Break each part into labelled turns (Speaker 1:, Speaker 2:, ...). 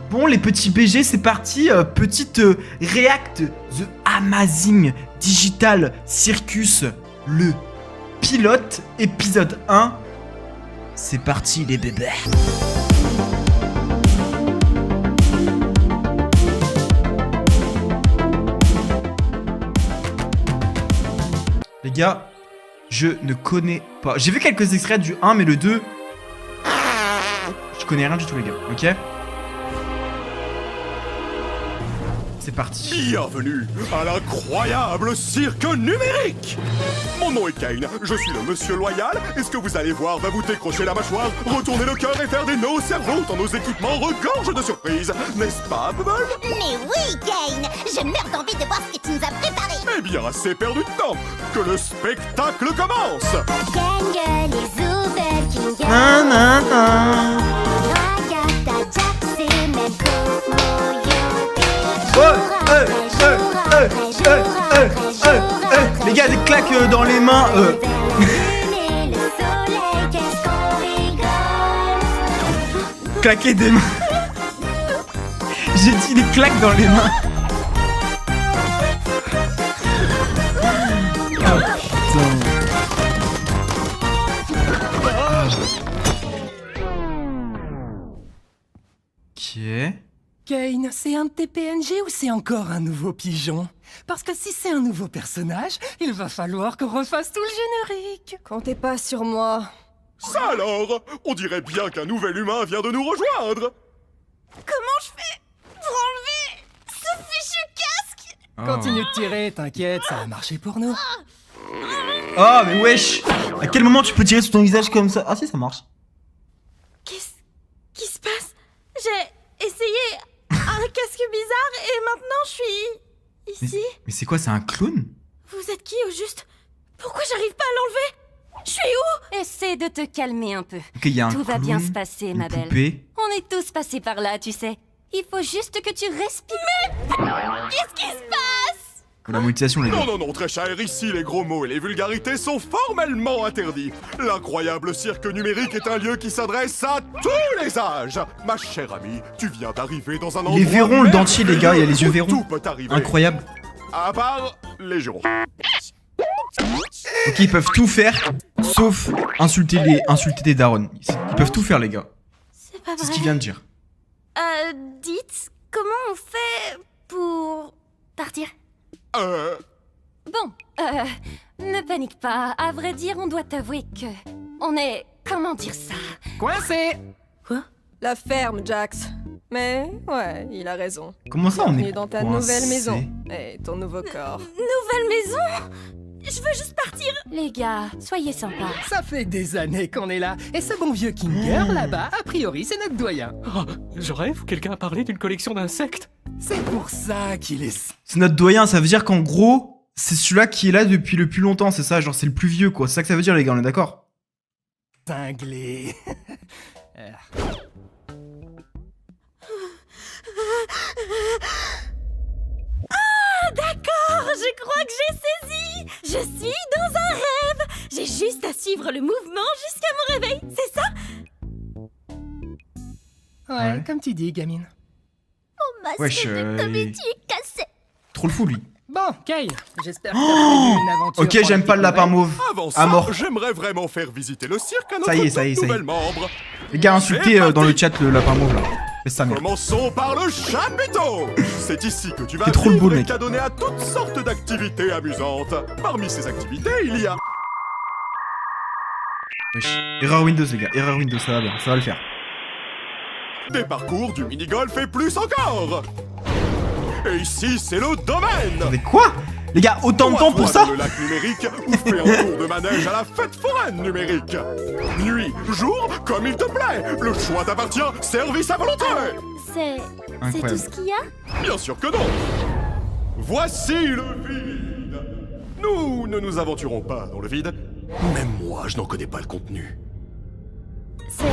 Speaker 1: Bon, les petits BG, c'est parti. Petite React The Amazing Digital Circus, le pilote, épisode 1. C'est parti, les bébés. Les gars, je ne connais pas. J'ai vu quelques extraits du 1, mais le 2... Je connais rien du tout, les gars, ok? C'est parti.
Speaker 2: Bienvenue à l'incroyable cirque numérique. Mon nom est Kane, je suis le monsieur loyal, et ce que vous allez voir va vous décrocher la mâchoire, retourner le cœur et faire des nœuds au cerveau tant nos équipements regorgent de surprises. N'est-ce pas, Bubble?
Speaker 3: Mais oui, Kane, je meurs d'envie de voir ce que tu nous as préparé.
Speaker 2: Eh bien, assez perdu de temps, que le spectacle commence.
Speaker 3: Kangle et Zoubel, Kingle,
Speaker 1: Nanana.
Speaker 3: Ragata, Jaxé, Melko, Moyo.
Speaker 1: Les gars, des claques dans les mains. Claquer des mains. J'ai dit des claques dans les mains. Oh putain. Ok.
Speaker 4: Kane, c'est un de tes PNG ou c'est encore un nouveau pigeon? Parce que si c'est un nouveau personnage, il va falloir qu'on refasse tout le générique.
Speaker 5: Comptez pas sur moi.
Speaker 2: Ça alors, on dirait bien qu'un nouvel humain vient de nous rejoindre.
Speaker 3: Comment je fais pour enlever ce fichu casque?
Speaker 4: Continue de tirer, t'inquiète, ça va marcher pour nous.
Speaker 1: Oh mais wesh. À quel moment tu peux tirer sur ton visage comme ça? Ah si, ça marche.
Speaker 6: Qu'est-ce qui se passe? J'ai essayé un casque bizarre et maintenant je suis ici.
Speaker 1: Mais c'est quoi, c'est un clown?
Speaker 6: Vous êtes qui au juste? Pourquoi j'arrive pas à l'enlever? Je suis où?
Speaker 7: Essaie de te calmer un peu.
Speaker 1: Ok, y a un
Speaker 7: Tout va
Speaker 1: clown,
Speaker 7: bien se passer,
Speaker 1: une
Speaker 7: ma belle.
Speaker 1: poupée.
Speaker 7: On est tous passés par là, tu sais. Il faut juste que tu respires.
Speaker 6: Qu'est-ce qui se passe?
Speaker 1: La monétisation, les gars.
Speaker 2: Non, très cher, ici les gros mots et les vulgarités sont formellement interdits. L'incroyable cirque numérique est un lieu qui s'adresse à tous les âges. Ma chère amie, tu viens d'arriver dans un endroit...
Speaker 1: Les verrons, le dentier, les gars, il y a les yeux
Speaker 2: où
Speaker 1: verrons.
Speaker 2: Tout peut arriver.
Speaker 1: Incroyable.
Speaker 2: À part les jurons.
Speaker 1: Ok, ils peuvent tout faire, sauf insulter des darons. Ils peuvent tout faire, les gars.
Speaker 6: C'est pas
Speaker 1: C'est ce
Speaker 6: vrai.
Speaker 1: qu'il vient de dire.
Speaker 6: Dites, comment on fait pour partir?
Speaker 7: Bon, ne panique pas. À vrai dire, on doit t'avouer que... On est... Comment dire ça?
Speaker 4: Coincé!
Speaker 5: La ferme, Jax. Mais ouais, il a raison.
Speaker 1: Comment ça, on
Speaker 5: Bienvenue
Speaker 1: est
Speaker 5: dans ta
Speaker 1: coincé?
Speaker 5: nouvelle maison. Et ton nouveau corps.
Speaker 6: Nouvelle maison? Je veux juste partir.
Speaker 7: Les gars, soyez sympas.
Speaker 4: Ça fait des années qu'on est là, et ce bon vieux Kinger là-bas, a priori, c'est notre doyen.
Speaker 8: Oh, je rêve, quelqu'un a parlé d'une collection d'insectes.
Speaker 4: C'est pour ça qu'il est...
Speaker 1: C'est notre doyen, ça veut dire qu'en gros, c'est celui-là qui est là depuis le plus longtemps, c'est ça, genre c'est le plus vieux, quoi. C'est ça que ça veut dire, les gars, on est d'accord?
Speaker 4: cinglé.
Speaker 6: D'accord, je crois que j'ai saisi. Je suis dans un rêve. J'ai juste à suivre le mouvement jusqu'à mon réveil, c'est ça?
Speaker 4: Ouais,
Speaker 1: Ouais.
Speaker 4: comme tu dis, gamine.
Speaker 6: Mon masque
Speaker 1: Wesh,
Speaker 6: de Tometti est cassé.
Speaker 1: Trop le fou, lui.
Speaker 4: Bon, Kane, j'espère que t'as prévu une aventure.
Speaker 1: Ok,
Speaker 4: pour
Speaker 1: j'aime
Speaker 4: la
Speaker 1: pas le
Speaker 4: petite
Speaker 1: lapin
Speaker 4: nouvelle.
Speaker 1: mauve.
Speaker 2: Avant
Speaker 1: À
Speaker 2: ça,
Speaker 1: mort.
Speaker 2: j'aimerais vraiment faire visiter le cirque à notre
Speaker 1: Ça y est, ça y est,
Speaker 2: toute
Speaker 1: ça y est.
Speaker 2: nouvelle membre.
Speaker 1: Les gars, insultez dans le chat le lapin mauve, là. Fais ça, merde.
Speaker 2: Commençons par le chapiteau. C'est ici que tu vas
Speaker 1: T'es trop le beau,
Speaker 2: vivre et
Speaker 1: mec.
Speaker 2: qu'adonner à toutes sortes d'activités amusantes. Parmi ces activités, il y a...
Speaker 1: Wesh. Erreur Windows, les gars. Erreur Windows, ça va bien, ça va le faire.
Speaker 2: Des parcours, du mini-golf et plus encore. Et ici, c'est le domaine.
Speaker 1: Attendez, quoi? Les gars, autant de temps pour ça?
Speaker 2: Dans le lac numérique ou fais un tour de manège à la fête foraine numérique. Nuit, jour, comme il te plaît. Le choix t'appartient, service à volonté.
Speaker 6: C'est tout
Speaker 1: Incroyable.
Speaker 6: ce qu'il y a?
Speaker 2: Bien sûr que non. Voici le vide. Nous ne nous aventurons pas dans le vide. Même moi, je n'en connais pas le contenu.
Speaker 6: C'est...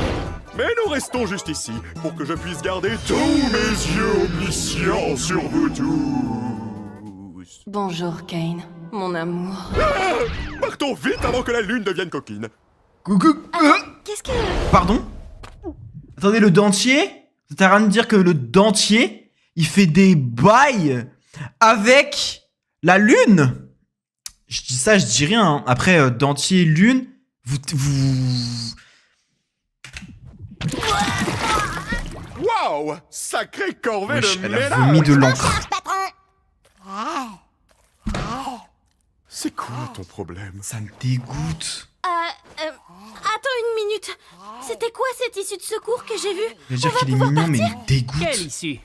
Speaker 2: Mais nous restons juste ici pour que je puisse garder tous mes yeux omniscients sur vous tous.
Speaker 7: Bonjour, Kane. Mon amour.
Speaker 2: Partons vite avant que la lune devienne coquine.
Speaker 1: Coucou.
Speaker 6: Qu'est-ce que...
Speaker 1: Pardon? Attendez, le dentier? T'as rien de dire que le dentier, il fait des bails avec la lune. Je dis ça, je dis rien. Hein. Après, dentier, lune, vous...
Speaker 2: Waouh! Sacré corvée
Speaker 1: Wesh,
Speaker 2: de
Speaker 1: elle a
Speaker 2: ménage!
Speaker 1: vomi de l'encre.
Speaker 2: C'est quoi ton problème?
Speaker 1: Ça me dégoûte.
Speaker 6: Attends une minute. C'était quoi cette issue de secours que j'ai vue?
Speaker 1: Je veux dire qu'il est mignon, mais il me dégoûte.
Speaker 4: Quelle issue?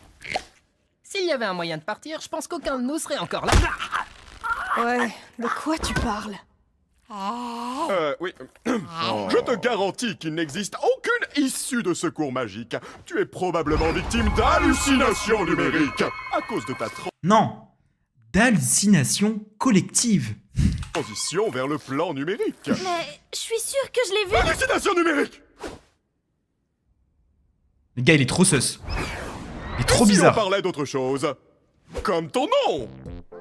Speaker 4: S'il y avait un moyen de partir, je pense qu'aucun de nous serait encore là.
Speaker 5: Ouais, de quoi tu parles?
Speaker 2: Oui. Je te garantis qu'il n'existe aucune issue de secours magique. Tu es probablement victime d'hallucinations numériques à cause de ta
Speaker 1: Non. D'hallucination collective.
Speaker 2: transition vers le plan numérique.
Speaker 6: Mais je suis sûre que je l'ai vue.
Speaker 2: Hallucination numérique!
Speaker 1: Le gars, il est trop sus. Il est trop
Speaker 2: Si on
Speaker 1: bizarre.
Speaker 2: parlait d'autre chose, comme ton nom.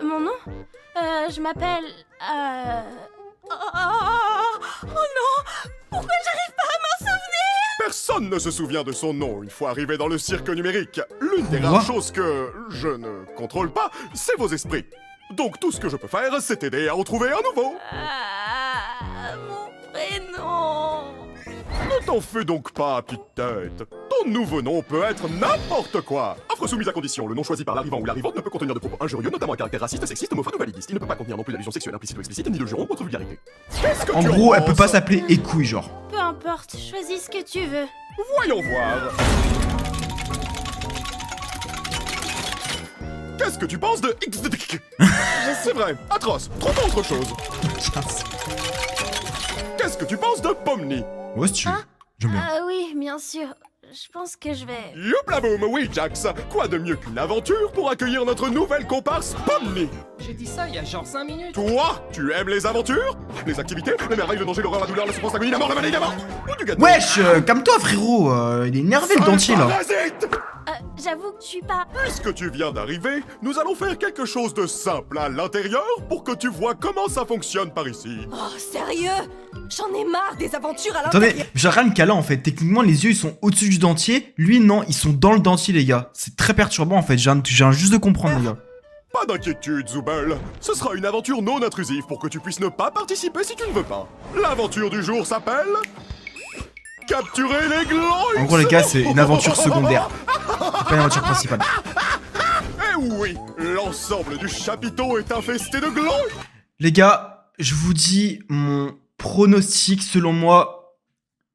Speaker 6: Mon nom je m'appelle... Oh non! Pourquoi j'arrive pas à m'en souvenir?
Speaker 2: Personne ne se souvient de son nom une fois arrivé dans le cirque numérique. L'une des
Speaker 1: Quoi?
Speaker 2: rares choses que je ne contrôle pas, c'est vos esprits. Donc tout ce que je peux faire, c'est t'aider à en trouver un nouveau.
Speaker 6: Mon prénom...
Speaker 2: Ne t'en fais donc pas, petite tête. Ton nouveau nom peut être n'importe quoi. Offre soumise à condition. Le nom choisi par l'arrivant ou l'arrivante ne peut contenir de propos injurieux, notamment à caractère raciste, sexiste, homophobe ou validiste. Il ne peut pas contenir non plus d'allusions sexuelles implicites ou explicites, ni de jurons ou autre vulgarité. Qu'est-ce que
Speaker 1: En
Speaker 2: tu
Speaker 1: gros, elle
Speaker 2: penses?
Speaker 1: peut pas s'appeler écouille, genre.
Speaker 6: Peu importe, choisis ce que tu veux.
Speaker 2: Voyons voir. Qu'est-ce que tu penses de X de Dick? C'est vrai, atroce. Trouve autre chose. Qu'est-ce que tu penses de Pomni?
Speaker 1: Ouais, si tu veux. J'aime bien.
Speaker 6: Oui, bien sûr. Je pense que je vais...
Speaker 2: Youpla boum, oui, Jax. Quoi de mieux qu'une aventure pour accueillir notre nouvelle comparse Pomni?
Speaker 4: J'ai dit ça il y a genre 5 minutes.
Speaker 2: Toi, tu aimes les aventures? Les activités? Les merveilles, le danger, l'horreur, la douleur, la souffrance, l'agonie, la mort, la maladie, la mort? Ou du gâteau?
Speaker 1: Wesh, calme-toi, frérot. Il est énervé, le
Speaker 2: Sale
Speaker 1: dentier, là.
Speaker 2: parasite!
Speaker 6: J'avoue que je suis pas...
Speaker 2: Puisque tu viens d'arriver, nous allons faire quelque chose de simple à l'intérieur pour que tu vois comment ça fonctionne par ici.
Speaker 5: Oh, sérieux? J'en ai marre des aventures à l'intérieur.
Speaker 1: Attendez, j'ai rien de câlin, en fait. Techniquement, les yeux, ils sont au-dessus du dentier. Lui, non, ils sont dans le dentier, les gars. C'est très perturbant, en fait. J'ai juste de comprendre, les gars.
Speaker 2: Pas d'inquiétude, Zoubel. Ce sera une aventure non intrusive pour que tu puisses ne pas participer si tu ne veux pas. L'aventure du jour s'appelle... Capturer les Gloix.
Speaker 1: En gros, les gars, c'est une aventure secondaire. C'est pas une aventure principale.
Speaker 2: Eh oui, l'ensemble du chapiteau est infesté de Gloix.
Speaker 1: Les gars, je vous dis mon pronostic, selon moi,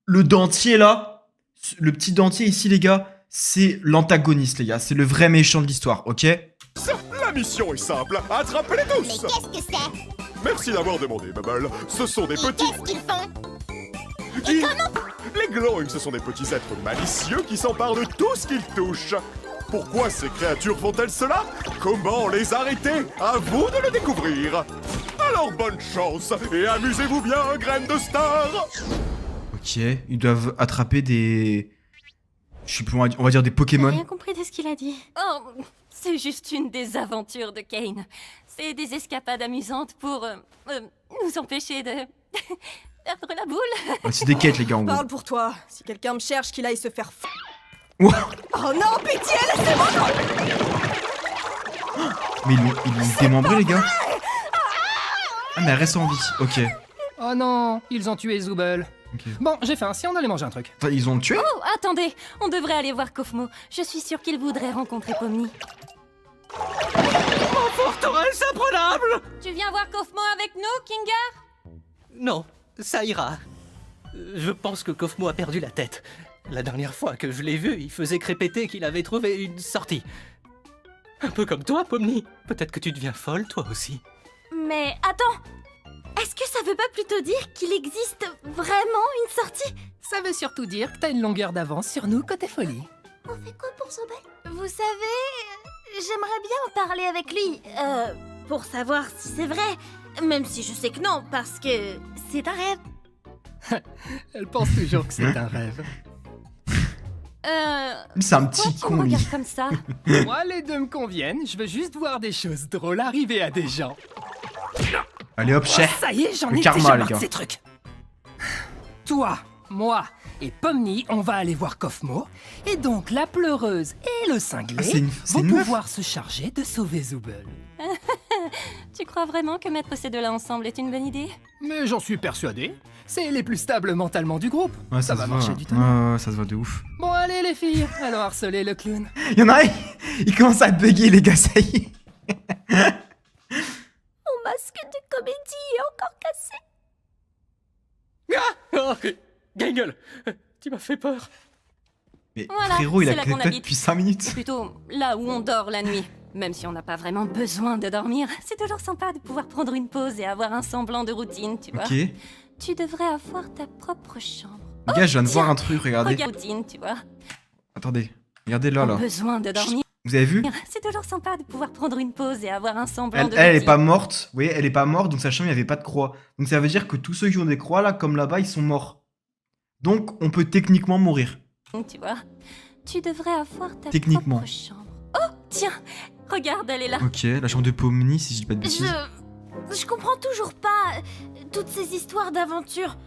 Speaker 1: le dentier là, le petit dentier ici, les gars, c'est l'antagoniste, les gars. C'est le vrai méchant de l'histoire, ok?
Speaker 2: La mission est simple, attrapez-les tous.
Speaker 3: Mais qu'est-ce que c'est?
Speaker 2: Merci d'avoir demandé, Bubble. Ce sont des petits...
Speaker 3: Qu'est-ce qu'ils font?
Speaker 2: Les Glowing, ce sont des petits êtres malicieux qui s'emparent de tout ce qu'ils touchent. Pourquoi ces créatures font-elles cela? Comment les arrêter? À vous de le découvrir. Alors bonne chance et amusez-vous bien, graines de star.
Speaker 1: Ok, ils doivent attraper des... Je sais plus, on va dire des
Speaker 6: J'ai
Speaker 1: Pokémon.
Speaker 6: rien compris de ce qu'il a dit.
Speaker 7: Oh, c'est juste une des aventures de Kane. C'est des escapades amusantes pour nous empêcher de perdre la boule.
Speaker 1: Ouais, c'est des quêtes, les gars, en gros.
Speaker 5: Parle pour toi. Si quelqu'un me cherche, qu'il aille se faire
Speaker 1: Ouah.
Speaker 5: Oh non, pitié, laissez-moi.
Speaker 1: Mais ils l'ont démembré, les gars. Ah, mais elle reste en vie. Ok.
Speaker 4: Oh non, ils ont tué Zoubel.
Speaker 1: Ok.
Speaker 4: Bon, j'ai faim, si on allait manger un truc.
Speaker 1: Enfin, ils ont le tué?
Speaker 7: Oh, attendez, on devrait aller voir Kofmo. Je suis sûre qu'il voudrait rencontrer Pomni.
Speaker 8: Forteresse imprenable!
Speaker 7: Tu viens voir Kofmo avec nous, Kinga?
Speaker 8: Non, ça ira. Je pense que Kofmo a perdu la tête. La dernière fois que je l'ai vu, il faisait crépéter qu'il avait trouvé une sortie. Un peu comme toi, Pomni. Peut-être que tu deviens folle, toi aussi.
Speaker 6: Mais attends, est-ce que ça veut pas plutôt dire qu'il existe vraiment une sortie?
Speaker 4: Ça veut surtout dire que t'as une longueur d'avance sur nous côté folie.
Speaker 6: On fait quoi pour Sobel? Vous savez, j'aimerais bien en parler avec lui, pour savoir si c'est vrai. Même si je sais que non, parce que c'est un rêve.
Speaker 4: Elle pense toujours que c'est un rêve.
Speaker 1: C'est un
Speaker 7: Pourquoi
Speaker 1: petit
Speaker 7: tu me
Speaker 1: con, lui.
Speaker 7: regardes comme ça?
Speaker 4: Moi, les deux me conviennent, je veux juste voir des choses drôles arriver à des gens.
Speaker 1: Allez hop, chef.
Speaker 4: Ça y est, j'en
Speaker 1: Le
Speaker 4: ai
Speaker 1: karma,
Speaker 4: déjà
Speaker 1: les
Speaker 4: marre de
Speaker 1: gars.
Speaker 4: ces trucs. Toi, moi et Pomni, on va aller voir Kofmo. Et donc la pleureuse et le cinglé
Speaker 1: Ah, c'est
Speaker 4: vont
Speaker 1: une meuf.
Speaker 4: pouvoir se charger de sauver Zooble.
Speaker 7: Tu crois vraiment que mettre ces deux-là ensemble est une bonne idée?
Speaker 4: Mais j'en suis persuadé. C'est les plus stables mentalement du groupe.
Speaker 1: Ouais,
Speaker 4: ça
Speaker 1: se
Speaker 4: va
Speaker 1: voit,
Speaker 4: marcher
Speaker 1: hein.
Speaker 4: du tonnerre.
Speaker 1: Ouais, ça se voit de ouf.
Speaker 4: Bon allez les filles, allons harceler le clown.
Speaker 1: Il y en a un, il commence à bugger les gars, ça y est.
Speaker 6: Mon masque de comédie est encore cassé.
Speaker 8: Oh, Gangle, tu m'as fait peur.
Speaker 1: Mais
Speaker 7: Voilà,
Speaker 1: frérot, il a
Speaker 7: c'est là qu'on
Speaker 1: créé
Speaker 7: habite.
Speaker 1: depuis 5 minutes.
Speaker 7: Plutôt là où on dort la nuit. Même si on n'a pas vraiment besoin de dormir, c'est toujours sympa de pouvoir prendre une pause et avoir un semblant de routine, tu vois.
Speaker 1: Ok. Les
Speaker 7: Tu devrais avoir ta propre chambre.
Speaker 1: gars, je viens de
Speaker 7: tiens,
Speaker 1: voir un truc, regardez.
Speaker 7: Regarde routine, tu vois.
Speaker 1: Attendez, regardez là,
Speaker 7: Pas
Speaker 1: là.
Speaker 7: besoin de dormir.
Speaker 1: Vous avez vu?
Speaker 7: C'est toujours sympa de pouvoir prendre une pause et avoir un semblant de
Speaker 1: Elle est
Speaker 7: routine.
Speaker 1: pas morte. Vous voyez, elle est pas morte, donc sa chambre, il n'y avait pas de croix. Donc ça veut dire que tous ceux qui ont des croix, là, comme là-bas, ils sont morts. Donc, on peut techniquement mourir.
Speaker 7: Tu vois. Tu devrais avoir ta
Speaker 1: Techniquement.
Speaker 7: propre chambre. Oh, tiens, regarde, elle est là.
Speaker 1: Ok, la chambre de Pomni, si je dis pas de bêtises.
Speaker 6: Je comprends toujours pas toutes ces histoires d'aventure.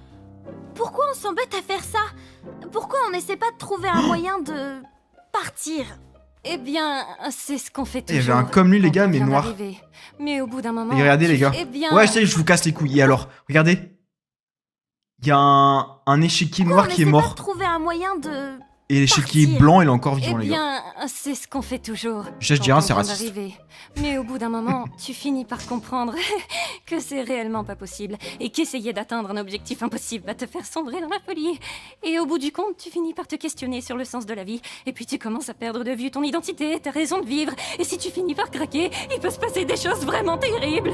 Speaker 6: Pourquoi on s'embête à faire ça? Pourquoi on n'essaie pas de trouver un moyen de partir?
Speaker 7: Eh bien, c'est ce qu'on fait
Speaker 1: Il y
Speaker 7: toujours.
Speaker 1: avait un comme lui, les
Speaker 7: quand
Speaker 1: gars,
Speaker 7: on
Speaker 1: mais
Speaker 7: vient
Speaker 1: noir.
Speaker 7: d'arriver. Mais au bout d'un moment.
Speaker 1: Et regardez, les gars.
Speaker 7: Eh bien,
Speaker 1: Ouais, je sais, je vous casse les couilles. Et alors, regardez. Il y a un échiquier
Speaker 6: Pourquoi
Speaker 1: noir
Speaker 6: on
Speaker 1: qui est
Speaker 6: n'essaie pas
Speaker 1: mort.
Speaker 6: de trouver un moyen de...
Speaker 1: Et l'échiquier
Speaker 6: partir.
Speaker 1: blanc, il est encore
Speaker 7: Eh
Speaker 1: vivant, les gars.
Speaker 7: bien, c'est ce qu'on fait toujours.
Speaker 1: Je
Speaker 7: quand
Speaker 1: dirais,
Speaker 7: on
Speaker 1: c'est
Speaker 7: vient
Speaker 1: raciste.
Speaker 7: d'arriver. Mais au bout d'un moment, tu finis par comprendre que c'est réellement pas possible et qu'essayer d'atteindre un objectif impossible va te faire sombrer dans la folie. Et au bout du compte, tu finis par te questionner sur le sens de la vie. Et puis tu commences à perdre de vue ton identité, ta raison de vivre. Et si tu finis par craquer, il peut se passer des choses vraiment terribles.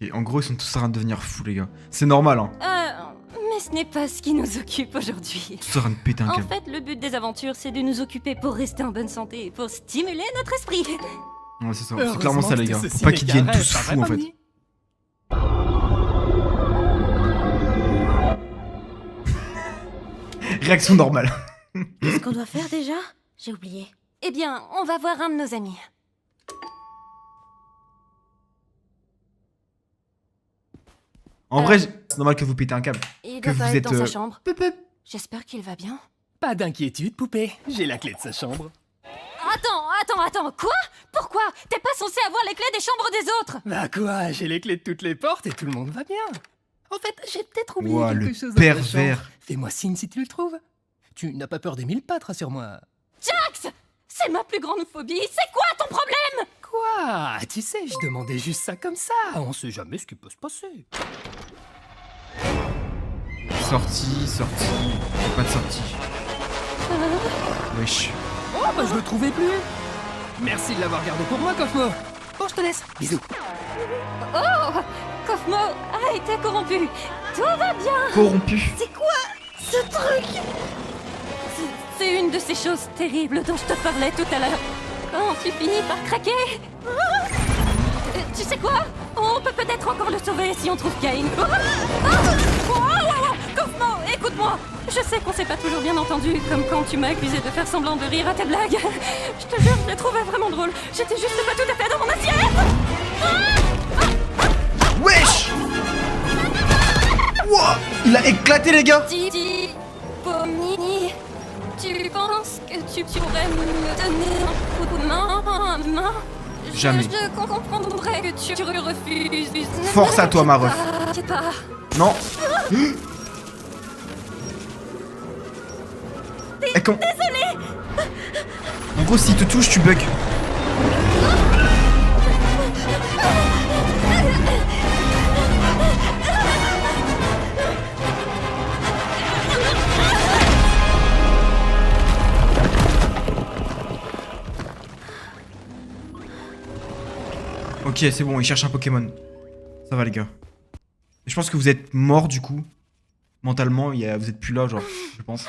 Speaker 1: Et en gros, ils sont tous en train de devenir fous, les gars. C'est normal, hein.
Speaker 7: Mais ce n'est pas ce qui nous occupe aujourd'hui.
Speaker 1: Tous en train de péter un
Speaker 7: En
Speaker 1: câble.
Speaker 7: fait, le but des aventures, c'est de nous occuper pour rester en bonne santé et pour stimuler notre esprit.
Speaker 1: Ouais, c'est ça. C'est clairement ça, les gars.
Speaker 4: Heureusement
Speaker 1: Faut pas
Speaker 4: que
Speaker 1: qu'ils
Speaker 4: ceci
Speaker 1: deviennent
Speaker 4: les
Speaker 1: tous
Speaker 4: caresse,
Speaker 1: fous, en
Speaker 4: pas vrai,
Speaker 1: fait.
Speaker 4: Pomni?
Speaker 1: Réaction normale.
Speaker 6: Qu'est-ce qu'on doit faire déjà? J'ai oublié.
Speaker 7: Eh bien, on va voir un de nos amis.
Speaker 1: En vrai, c'est normal que vous pétez un câble.
Speaker 7: Il
Speaker 1: Que
Speaker 7: doit pas
Speaker 1: vous
Speaker 7: être dans
Speaker 1: êtes,
Speaker 7: sa chambre.
Speaker 1: Pep, pep.
Speaker 7: J'espère qu'il va bien.
Speaker 4: Pas d'inquiétude, poupée. J'ai la clé de sa chambre.
Speaker 7: Attends, quoi? Pourquoi? T'es pas censé avoir les clés des chambres des autres?
Speaker 4: Bah quoi, j'ai les clés de toutes les portes et tout le monde va bien. En fait, j'ai peut-être oublié
Speaker 1: Ouah,
Speaker 4: quelque
Speaker 1: le
Speaker 4: chose dans ta
Speaker 1: pervers.
Speaker 4: chambre. Fais-moi signe si tu le trouves. Tu n'as pas peur des 1000 pattes, rassure-moi.
Speaker 7: Jax! C'est ma plus grande phobie. C'est quoi ton problème?
Speaker 4: Quoi? Tu sais, je demandais juste ça comme ça. On sait jamais ce qui peut se passer.
Speaker 1: Sortie. Pas de sortie. Wesh.
Speaker 4: Oh, bah je le trouvais plus. Merci de l'avoir gardé pour moi, Kofmo. Bon, je te laisse. Bisous.
Speaker 7: Oh! Kofmo a été corrompu. Tout va bien.
Speaker 1: Corrompu.
Speaker 6: C'est quoi ce truc?
Speaker 7: C'est une de ces choses terribles dont je te parlais tout à l'heure. Quand tu finis par craquer. Tu sais quoi? On peut peut-être encore le sauver si on trouve Cain. Kofmo, écoute-moi. Je sais qu'on s'est pas toujours bien entendu, comme quand tu m'as accusé de faire semblant de rire à tes blagues. Je te jure, je les trouvais vraiment drôles. J'étais juste pas tout à fait dans mon assiette.
Speaker 1: Wesh. Wouah. Il a éclaté, les gars.
Speaker 7: Didi, Pomni, tu penses que tu pourrais me donner un coup de main?
Speaker 1: Jamais.
Speaker 7: Je comprendrais que tu refuses.
Speaker 1: Force à toi, ma ref.
Speaker 7: T'inquiète pas.
Speaker 1: Non. Désolé. En gros, s'il te touche, tu bugs. Ok, c'est bon, il cherche un Pokémon. Ça va, les gars. Et je pense que vous êtes morts, du coup. Mentalement, vous êtes plus là, genre, je pense.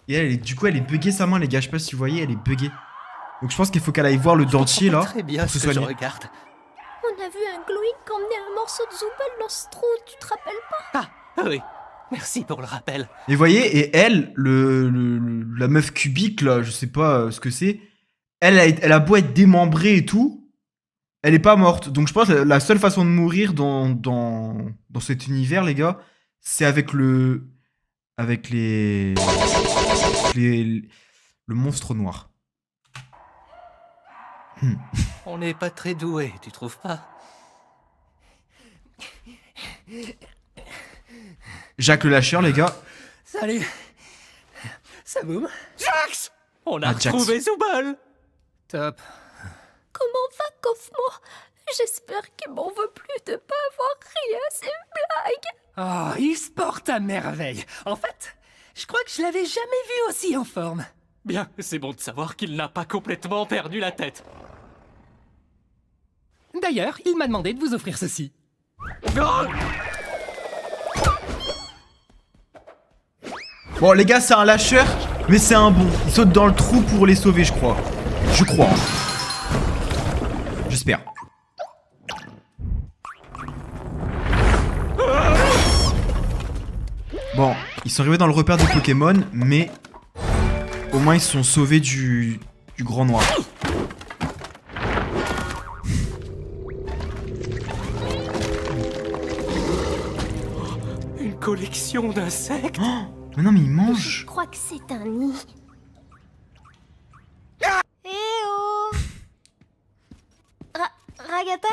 Speaker 1: Et elle, du coup, elle est buggée, sa main, les gars. Je sais pas si vous voyez, elle est buggée. Donc je pense qu'il faut qu'elle aille voir le dentier, là.
Speaker 8: Très bien
Speaker 1: pour se
Speaker 8: ce que je
Speaker 1: soigner.
Speaker 8: regarde.
Speaker 6: On a vu un Gloink emmener un morceau de Zooble dans ce trou, tu te rappelles pas?
Speaker 8: Ah, oui. Merci pour le rappel.
Speaker 1: Et vous voyez, et elle, la meuf cubique, là, je sais pas ce que c'est, elle a beau être démembrée et tout, elle est pas morte. Donc je pense que la seule façon de mourir dans cet univers, les gars, c'est avec avec le monstre noir.
Speaker 8: On n'est pas très doué, tu trouves pas?
Speaker 1: Jacques le lâcheur, les gars.
Speaker 4: Salut. Ça boum.
Speaker 8: Jax! On a
Speaker 1: Ah, Jax.
Speaker 8: retrouvé Zooble!
Speaker 4: Top.
Speaker 6: Comment va Cosmo? J'espère qu'il m'en veut plus de pas avoir ri à ses blagues.
Speaker 4: Oh, il se porte à merveille. En fait, je crois que je l'avais jamais vu aussi en forme.
Speaker 8: Bien, c'est bon de savoir qu'il n'a pas complètement perdu la tête.
Speaker 4: D'ailleurs, il m'a demandé de vous offrir ceci.
Speaker 8: Oh!
Speaker 1: Bon, les gars, c'est un lâcheur, mais c'est un bon. Il saute dans le trou pour les sauver, je crois. Je crois. J'espère. Bon, ils sont arrivés dans le repère des Pokémon, mais au moins ils sont sauvés du grand noir.
Speaker 8: Une collection d'insectes?
Speaker 1: Oh, mais non, mais ils
Speaker 6: Je
Speaker 1: mangent.
Speaker 6: crois que c'est un nid. Eh oh Ragata?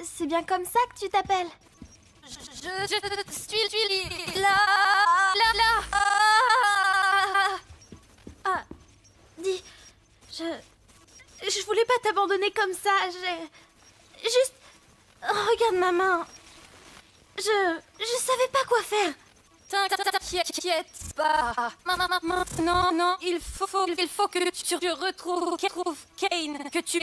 Speaker 6: C'est bien comme ça que tu t'appelles?
Speaker 7: Je suis là.
Speaker 6: Ah, dis, je voulais pas t'abandonner comme ça, juste, regarde ma main. Je savais pas quoi faire.
Speaker 7: T'inquiète pas. Non, il faut que tu retrouves Kane, que tu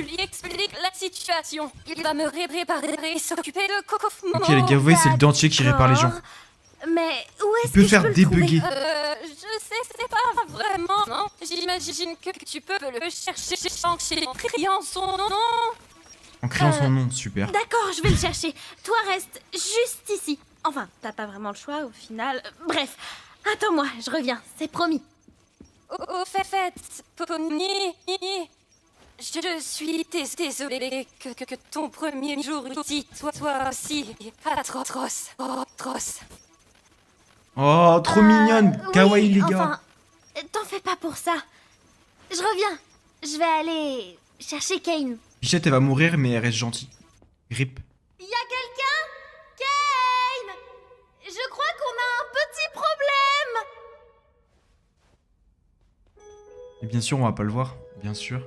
Speaker 7: lui expliques la situation. Il va me réparer et s'occuper de Cosmo.
Speaker 1: Ok, les gars, vous voyez, c'est le dentier qui répare les gens.
Speaker 6: Mais où
Speaker 1: Il
Speaker 6: est-ce
Speaker 1: peut
Speaker 6: que
Speaker 1: faire
Speaker 6: je peux
Speaker 1: débugger.
Speaker 6: le trouver?
Speaker 7: Je sais, c'est pas vraiment, non. J'imagine que tu peux le chercher en criant son nom.
Speaker 1: En criant son nom, super.
Speaker 6: D'accord, je vais le chercher. Toi, reste juste ici. Enfin, t'as pas vraiment le choix au final. Bref, attends-moi, je reviens, c'est promis.
Speaker 7: Au fait, Pony, je suis désolée que ton premier jour ici, toi aussi, atroce.
Speaker 1: Oh, trop mignonne.
Speaker 6: Oui,
Speaker 1: Kawaii, les gars.
Speaker 6: Enfin, t'en fais pas pour ça. Je reviens. Je vais aller chercher Kane.
Speaker 1: Bichette, elle va mourir, mais elle reste gentille. Rip.
Speaker 6: Y a quelqu'un? Kane! Je crois qu'on a un petit problème.
Speaker 1: Et bien sûr, on va pas le voir. Bien sûr.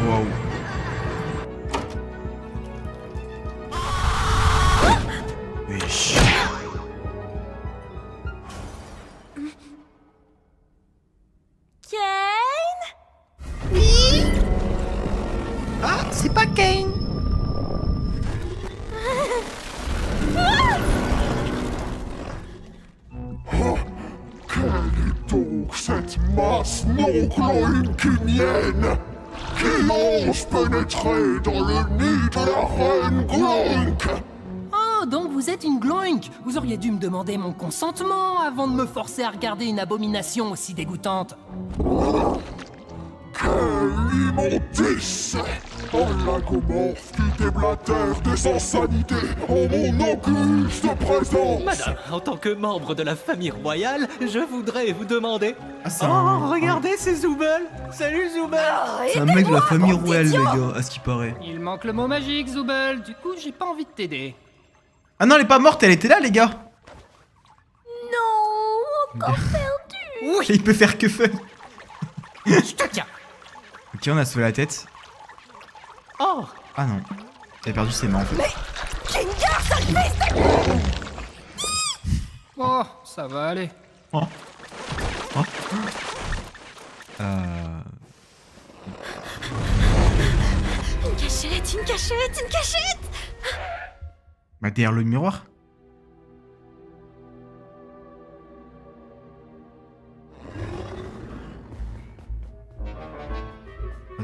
Speaker 1: Waouh. Wesh.
Speaker 6: Kane?
Speaker 4: Ah, c'est pas Kane.
Speaker 2: Quelle est donc cette masse non gloinkinienne qui ose pénétrer dans le nid de la reine Gloink?
Speaker 4: Oh, donc vous êtes une gloink. Vous auriez dû me demander mon consentement avant de me forcer à regarder une abomination aussi dégoûtante.
Speaker 2: Quelle immondice! Un lagomorphe qui déblatère des insanités en mon auguste présence!
Speaker 8: Madame, en tant que membre de la famille royale, je voudrais vous demander...
Speaker 1: Ah, c'est
Speaker 8: Oh,
Speaker 1: un...
Speaker 8: regardez, c'est Zooble! Salut Zooble!
Speaker 1: C'est un mec de la famille royale, les gars, à ce qui paraît.
Speaker 4: Il manque le mot magique, Zooble. Du coup, j'ai pas envie de t'aider.
Speaker 1: Ah non, elle est pas morte, elle était là, les gars.
Speaker 6: Non, encore perdu.
Speaker 4: Oui,
Speaker 1: Il peut faire que fun.
Speaker 4: je te tiens.
Speaker 1: Ok, on a sauvé la tête.
Speaker 8: Oh!
Speaker 1: Ah non. Elle a perdu ses mains, en fait.
Speaker 4: Oh, ça va aller.
Speaker 6: Une cachette, une cachette, une cachette.
Speaker 1: Bah, derrière le miroir.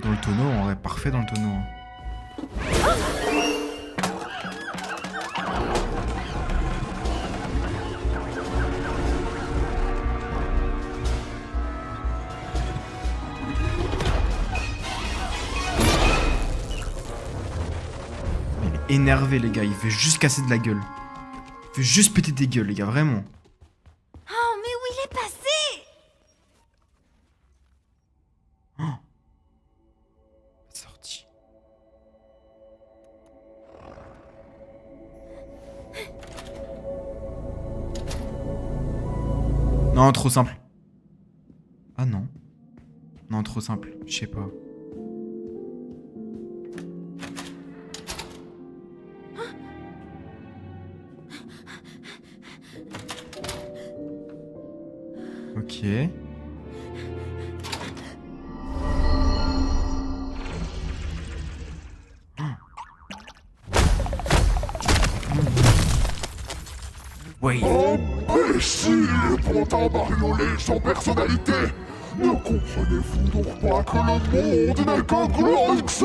Speaker 1: Dans le tonneau, on est parfait dans le tonneau. énervé, les gars. Il veut juste casser de la gueule. Il veut juste péter des gueules, les gars, vraiment.
Speaker 3: Oh, mais où il est passé?
Speaker 1: Sorti. Non, trop simple. Ah non. Non, trop simple. Je sais pas. Ok. Oui.
Speaker 2: Imbécile et pourtant bariolé sans personnalité. Ne comprenez-vous donc pas que le monde n'est qu'un Glorix?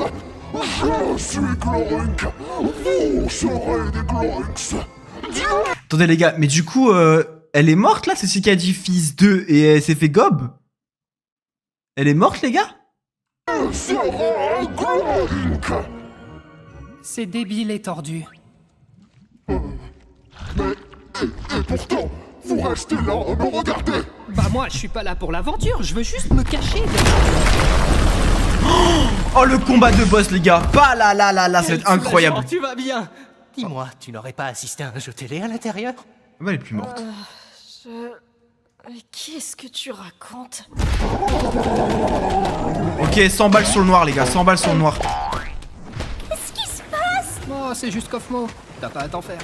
Speaker 2: Je suis Glorink. Vous serez des Glorix.
Speaker 1: Attendez les gars, mais du coup, elle est morte là? C'est celui qui a dit fils 2 et elle s'est fait gob? Elle est morte les gars?
Speaker 2: Je serai un Glorink.
Speaker 4: C'est débile et tordu.
Speaker 2: Et pourtant, vous restez là à me regarder.
Speaker 4: Bah moi, je suis pas là pour l'aventure, je veux juste me cacher.
Speaker 1: Oh le combat de boss les gars. Pas là là là là, ça va être incroyable.
Speaker 8: Tu vas bien. Dis-moi, tu n'aurais pas assisté à un jeu télé à l'intérieur?
Speaker 1: Bah, elle est plus morte.
Speaker 5: Mais qu'est-ce que tu racontes?
Speaker 1: Ok, 100 balles sur le noir les gars, 100 balles sur le noir.
Speaker 3: Qu'est-ce qui se passe?
Speaker 4: Oh, c'est juste Kofmo. T'as pas à t'en faire.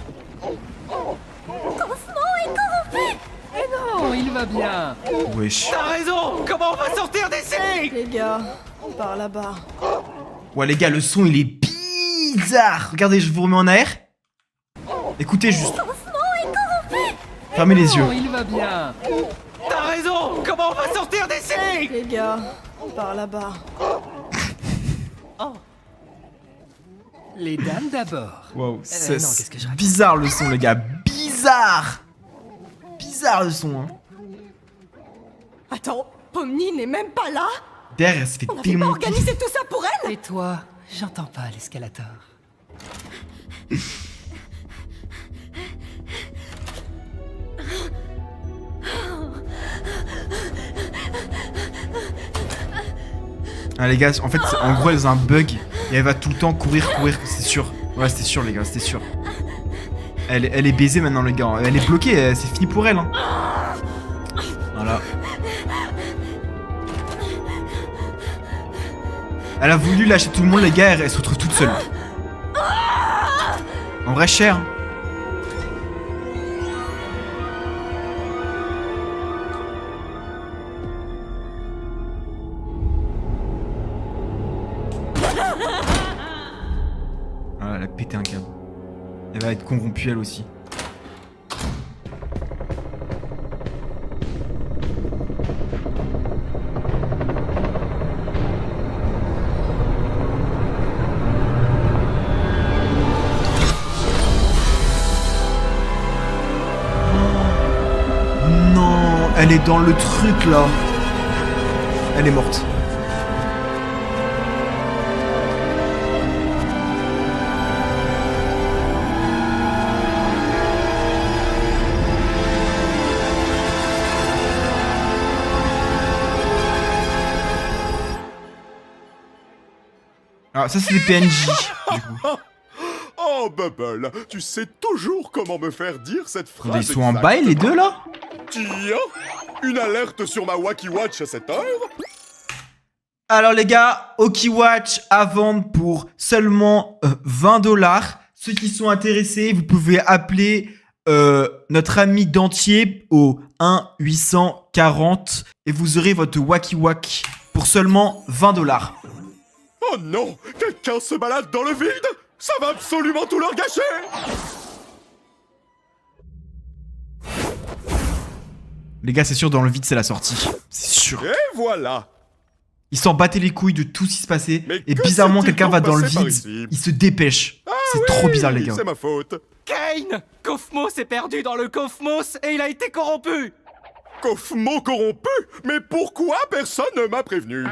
Speaker 3: Kaufman est corrompu!
Speaker 4: Eh non, il va bien.
Speaker 1: Wesh.
Speaker 8: T'as raison. Comment on va sortir d'ici?
Speaker 5: Les gars, par là-bas.
Speaker 1: Ouais les gars, le son il est bizarre. Regardez, je vous remets en AR. Écoutez juste. Fermez les yeux.
Speaker 4: Oh, il va bien.
Speaker 8: T'as raison. Comment on va sortir d'ici?
Speaker 5: Les gars, par là-bas.
Speaker 8: Oh.
Speaker 4: Les dames d'abord.
Speaker 1: Wow,
Speaker 8: non, qu'est-ce que je raconte?
Speaker 1: bizarre le son les gars, bizarre. Bizarre le son hein.
Speaker 5: Attends, Pomni n'est même pas là?
Speaker 1: Derrière, elle se fait
Speaker 5: On n'avait pas
Speaker 1: démonter.
Speaker 5: organisé tout ça pour elle?
Speaker 4: Et toi, j'entends pas l'escalator.
Speaker 1: Ah les gars, en fait, en gros, elle a un bug et elle va tout le temps courir, c'est sûr. Ouais, c'était sûr les gars, c'était sûr. Elle est baisée maintenant les gars, elle est bloquée, c'est fini pour elle hein. Voilà. Elle a voulu lâcher tout le monde les gars, elle se retrouve toute seule. En vrai cher. Ah, elle a pété un câble. Elle va être corrompue elle aussi. Non, elle est dans le truc là. Elle est morte. Ah, ça c'est les PNJ. Du coup.
Speaker 2: Oh, Bubble, tu sais toujours comment me faire dire cette phrase.
Speaker 1: Ils sont en bail les deux là?
Speaker 2: Tiens, une alerte sur ma Wacky Watch à cette heure.
Speaker 1: Alors les gars, OkiWatch à vendre pour seulement 20$. Ceux qui sont intéressés, vous pouvez appeler notre ami Dentier au 1-840 et vous aurez votre Wacky Wack pour seulement 20$.
Speaker 2: Oh non, quelqu'un se balade dans le vide. Ça va absolument tout leur gâcher.
Speaker 1: Les gars, c'est sûr, dans le vide, c'est la sortie. C'est sûr.
Speaker 2: Et voilà.
Speaker 1: Ils s'en battaient les couilles de tout ce qui se passait.
Speaker 2: Mais
Speaker 1: Et
Speaker 2: que
Speaker 1: bizarrement,
Speaker 2: s'est-il
Speaker 1: quelqu'un
Speaker 2: donc
Speaker 1: va dans le
Speaker 2: passé par
Speaker 1: vide.
Speaker 2: ici
Speaker 1: Il se dépêche. C'est trop bizarre, les gars.
Speaker 2: C'est ma faute.
Speaker 8: Kane! Kofmo s'est perdu dans le Kofmos et il a été corrompu!
Speaker 2: Kofmo corrompu? Mais pourquoi personne ne m'a prévenu?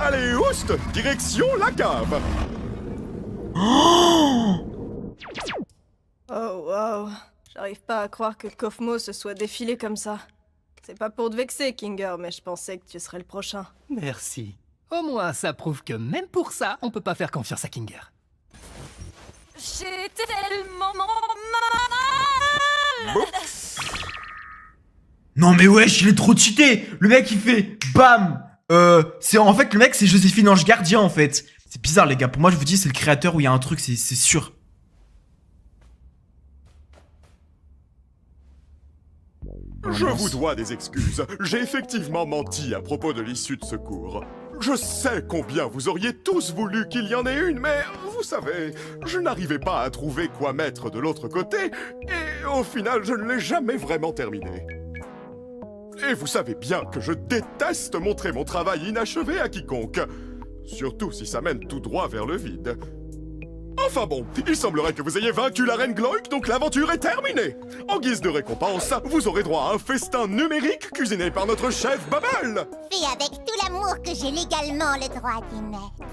Speaker 2: Allez, oust, direction la cave.
Speaker 5: Oh wow, j'arrive pas à croire que Kofmo se soit défilé comme ça. C'est pas pour te vexer, Kinger, mais je pensais que tu serais le prochain.
Speaker 8: Merci.
Speaker 4: Au moins, ça prouve que même pour ça, on peut pas faire confiance à Kinger.
Speaker 3: J'ai tellement mal.
Speaker 1: Non mais wesh, il est trop cheaté. Le mec il fait BAM. C'est en fait le mec c'est Joséphine Ange Gardien en fait. C'est bizarre les gars, pour moi je vous dis c'est le créateur où il y a un truc, c'est sûr.
Speaker 2: Je vous dois des excuses. J'ai effectivement menti à propos de l'issue de secours. Je sais combien vous auriez tous voulu qu'il y en ait une, mais vous savez, je n'arrivais pas à trouver quoi mettre de l'autre côté, et au final, je ne l'ai jamais vraiment terminé. Et vous savez bien que je déteste montrer mon travail inachevé à quiconque, surtout si ça mène tout droit vers le vide. Enfin bon, il semblerait que vous ayez vaincu la reine Gloik, donc l'aventure est terminée. En guise de récompense, vous aurez droit à un festin numérique cuisiné par notre chef Bubble.
Speaker 9: Fait avec tout l'amour que j'ai légalement le droit d'y mettre.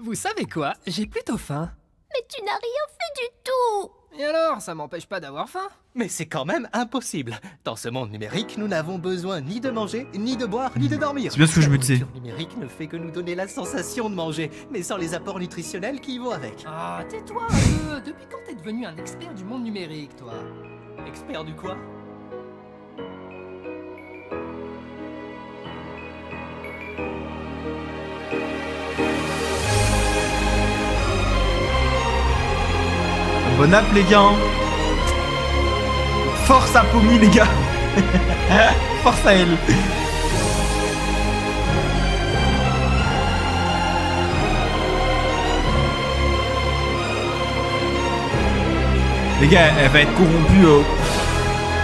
Speaker 4: Vous savez quoi? J'ai plutôt faim.
Speaker 6: Mais tu n'as rien fait du tout.
Speaker 4: Et alors, ça m'empêche pas d'avoir faim?
Speaker 8: Mais c'est quand même impossible. Dans ce monde numérique, nous n'avons besoin ni de manger, ni de boire, ni de dormir.
Speaker 1: C'est bien ce que je me disais.
Speaker 8: La nourriture numérique ne fait que nous donner la sensation de manger, mais sans les apports nutritionnels qui y vont avec.
Speaker 4: Ah, tais-toi un peu. Depuis quand t'es devenu un expert du monde numérique, toi?
Speaker 8: Expert du quoi?
Speaker 1: Bon app les gars. Force à Pommy les gars. Force à elle. Les gars, elle va être corrompue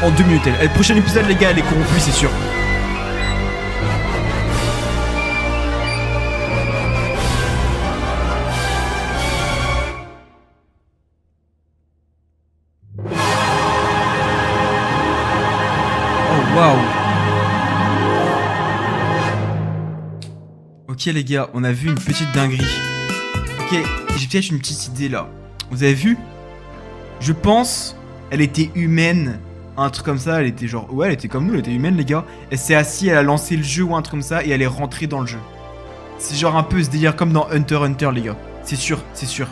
Speaker 1: en 2 minutes. Le prochain épisode les gars, elle est corrompue c'est sûr. Waouh. Ok les gars, on a vu une petite dinguerie. Ok, j'ai peut-être une petite idée là. Vous avez vu? Je pense, elle était humaine. Un truc comme ça, elle était genre... Ouais, elle était comme nous, elle était humaine les gars. Elle s'est assise, elle a lancé le jeu ou un truc comme ça et elle est rentrée dans le jeu. C'est genre un peu ce délire comme dans Hunter x Hunter les gars. C'est sûr, c'est sûr.